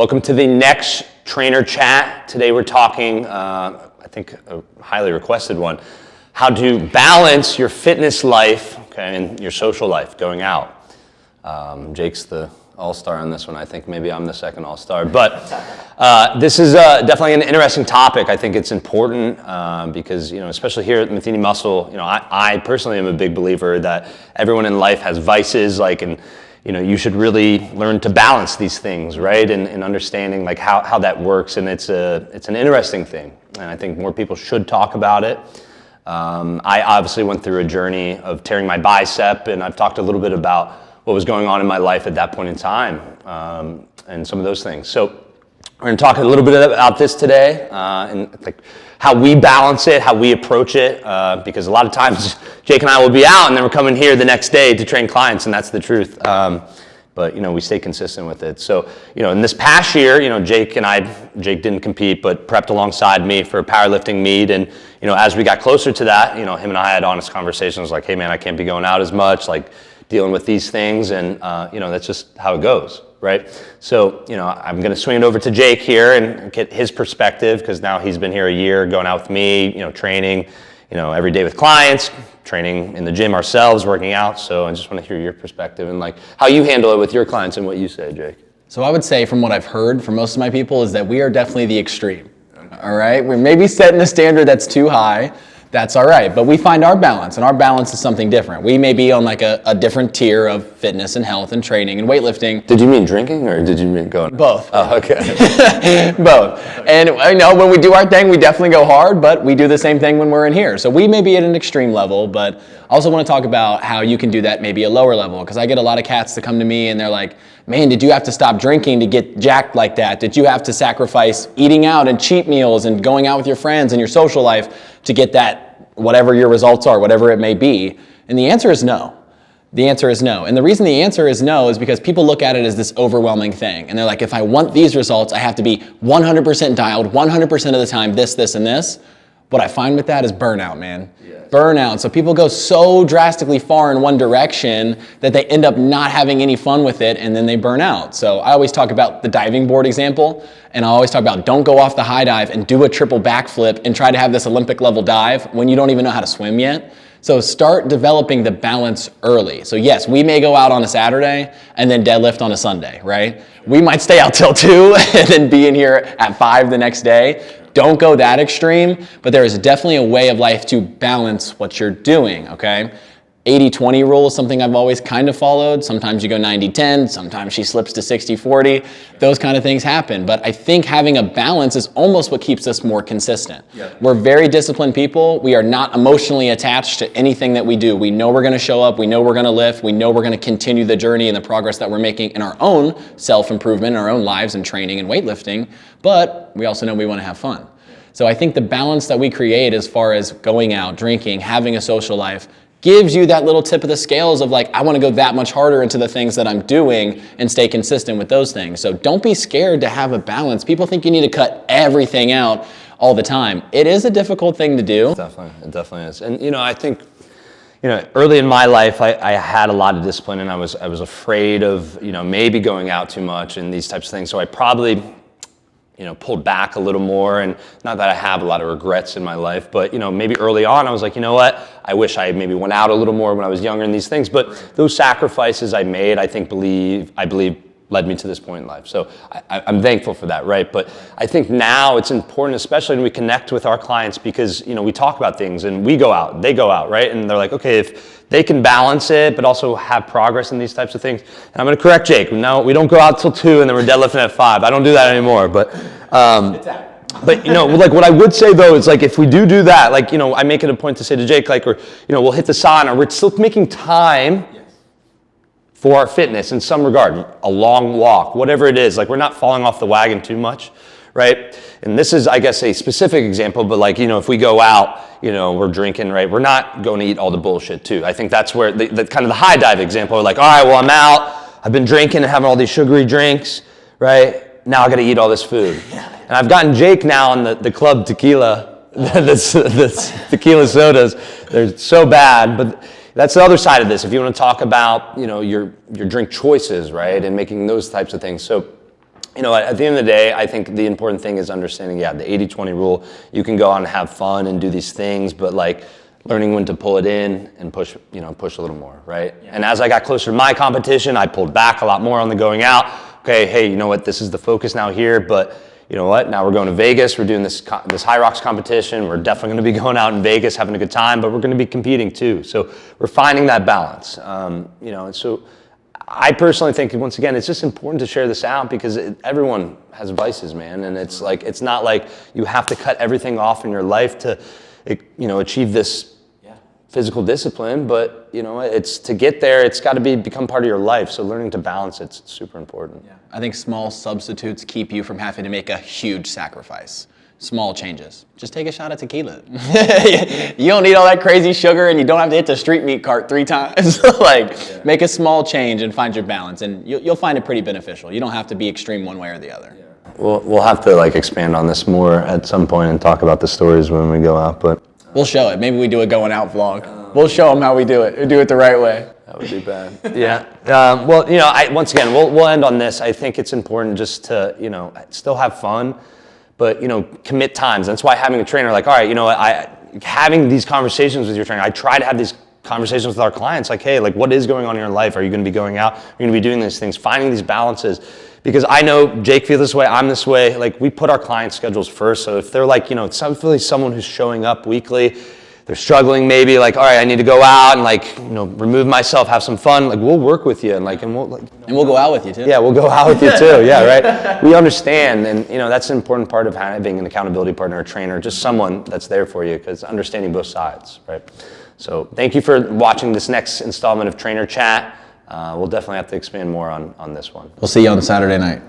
Welcome to the next Trainer Chat. Today we're talking, I think a highly requested one, how to balance your fitness life, and your social life going out. Jake's the all-star on this one. I think maybe I'm the second all-star. But this is definitely an interesting topic. I think it's important because, especially here at Matheny Muscle, I personally am a big believer that everyone in life has vices, and you should really learn to balance these things, right? And understanding how that works. And it's an interesting thing. And I think more people should talk about it. I obviously went through a journey of tearing my bicep, and I've talked a little bit about what was going on in my life at that point in time, and some of those things. So we're going to talk a little bit about this today, and how we balance it, how we approach it, because a lot of times Jake and I will be out, and then we're coming here the next day to train clients, and that's the truth. But we stay consistent with it. So in this past year, Jake didn't compete, but prepped alongside me for a powerlifting meet, and as we got closer to that, him and I had honest conversations like, hey man, I can't be going out as much, dealing with these things, and that's just how it goes, right? So I'm going to swing it over to Jake here and get his perspective, because now he's been here a year going out with me, training, every day with clients, training in the gym ourselves, working out. So I just want to hear your perspective and how you handle it with your clients and what you say, Jake. So I would say, from what I've heard from most of my people, is that we are definitely the extreme. All right, we're maybe setting a standard that's too high. That's all right, but we find our balance, and our balance is something different. We may be on a different tier of fitness and health and training and weightlifting. Did you mean drinking, or did you mean going? Both. Oh, okay. Both. And I know when we do our thing, we definitely go hard, but we do the same thing when we're in here. So we may be at an extreme level, but I also want to talk about how you can do that maybe a lower level, because I get a lot of cats that come to me and they're like, man, did you have to stop drinking to get jacked like that? Did you have to sacrifice eating out and cheat meals and going out with your friends and your social life to get that, whatever your results are, whatever it may be? And the answer is no. The answer is no. And the reason the answer is no is because people look at it as this overwhelming thing. And they're like, if I want these results, I have to be 100% dialed, 100% of the time, this, and this. What I find with that is burnout, man. Yes. Burnout. So people go so drastically far in one direction that they end up not having any fun with it, and then they burn out. So I always talk about the diving board example, and I always talk about don't go off the high dive and do a triple backflip and try to have this Olympic level dive when you don't even know how to swim yet. So start developing the balance early. So yes, we may go out on a Saturday and then deadlift on a Sunday, right? We might stay out till 2 and then be in here at 5 the next day. Don't go that extreme, but there is definitely a way of life to balance what you're doing, okay? 80-20 rule is something I've always kind of followed. Sometimes you go 90-10, sometimes she slips to 60-40. Those kind of things happen. But I think having a balance is almost what keeps us more consistent. Yeah. We're very disciplined people. We are not emotionally attached to anything that we do. We know we're going to show up. We know we're going to lift. We know we're going to continue the journey and the progress that we're making in our own self-improvement, in our own lives and training and weightlifting. But we also know we want to have fun. So I think the balance that we create as far as going out, drinking, having a social life, gives you that little tip of the scales of I want to go that much harder into the things that I'm doing and stay consistent with those things. So don't be scared to have a balance. People think you need to cut everything out all the time. It is a difficult thing to do. It definitely is. And I think, early in my life, I had a lot of discipline, and I was afraid of, maybe going out too much and these types of things. So I probably pulled back a little more, and not that I have a lot of regrets in my life, but maybe early on I was like, you know what, I wish I maybe went out a little more when I was younger in these things, but those sacrifices I made, I believe led me to this point in life. So I'm thankful for that, right? But I think now it's important, especially when we connect with our clients, because we talk about things and we go out, they go out, right? And they're like, okay, if they can balance it, but also have progress in these types of things. And I'm going to correct Jake. No, we don't go out till 2 and then we're deadlifting at 5. I don't do that anymore. But what I would say though is if we do that, I make it a point to say to Jake, we'll hit the sauna. We're still making time for our fitness in some regard, a long walk, whatever it is. We're not falling off the wagon too much, right? And this is, I guess, a specific example, but if we go out, we're drinking, right? We're not going to eat all the bullshit too. I think that's where the kind of the high dive example, all right, well, I'm out, I've been drinking and having all these sugary drinks, right? Now I got to eat all this food. And I've gotten Jake now on the club tequila, the tequila sodas. They're so bad, but that's the other side of this. If you want to talk about, your drink choices, right, and making those types of things. So you know, at the end of the day, I think the important thing is understanding, the 80-20 rule. You can go out and have fun and do these things, but like learning when to pull it in and push a little more, right? Yeah. And as I got closer to my competition, I pulled back a lot more on the going out. Okay, hey, you know what? This is the focus now here, but you know what? Now we're going to Vegas. We're doing this High Rocks competition. We're definitely going to be going out in Vegas, having a good time, but we're going to be competing too. So we're finding that balance, you know, and so I personally think, once again, it's just important to share this out because everyone has vices, man. And it's like, it's not like you have to cut everything off in your life to, you know, achieve this physical discipline, but you know, it's to get there, it's got to become part of your life. So learning to balance it's super important. Yeah. I think small substitutes keep you from having to make a huge sacrifice. Small changes. Just take a shot of tequila. You don't need all that crazy sugar, and you don't have to hit the street meat cart 3 times. Make a small change and find your balance, and you'll find it pretty beneficial. You don't have to be extreme one way or the other. Yeah. We'll have to like expand on this more at some point and talk about the stories when we go out, but we'll show it. Maybe we do a going out vlog. We'll show them how we do it. We do it the right way. That would be bad. Yeah. Well, you know, once again, we'll end on this. I think it's important just to, you know, still have fun, but, you know, commit times. That's why having a trainer, like, all right, you know, having these conversations with your trainer, I try to have these conversations with our clients, like, hey, like, what is going on in your life? Are you going to be going out? Are you going to be doing these things? Finding these balances. Because I know Jake feels this way, I'm this way. Like, we put our client schedules first. So if they're like, you know, someone who's showing up weekly, they're struggling maybe, like, all right, I need to go out and like, you know, remove myself, have some fun. Like, we'll work with you and we'll go out with you too. Yeah, we'll go out with you too. Yeah, right. We understand, and you know, that's an important part of having an accountability partner, a trainer, just someone that's there for you, because understanding both sides, right? So thank you for watching this next installment of Trainer Chat. We'll definitely have to expand more on this one. We'll see you on Saturday night.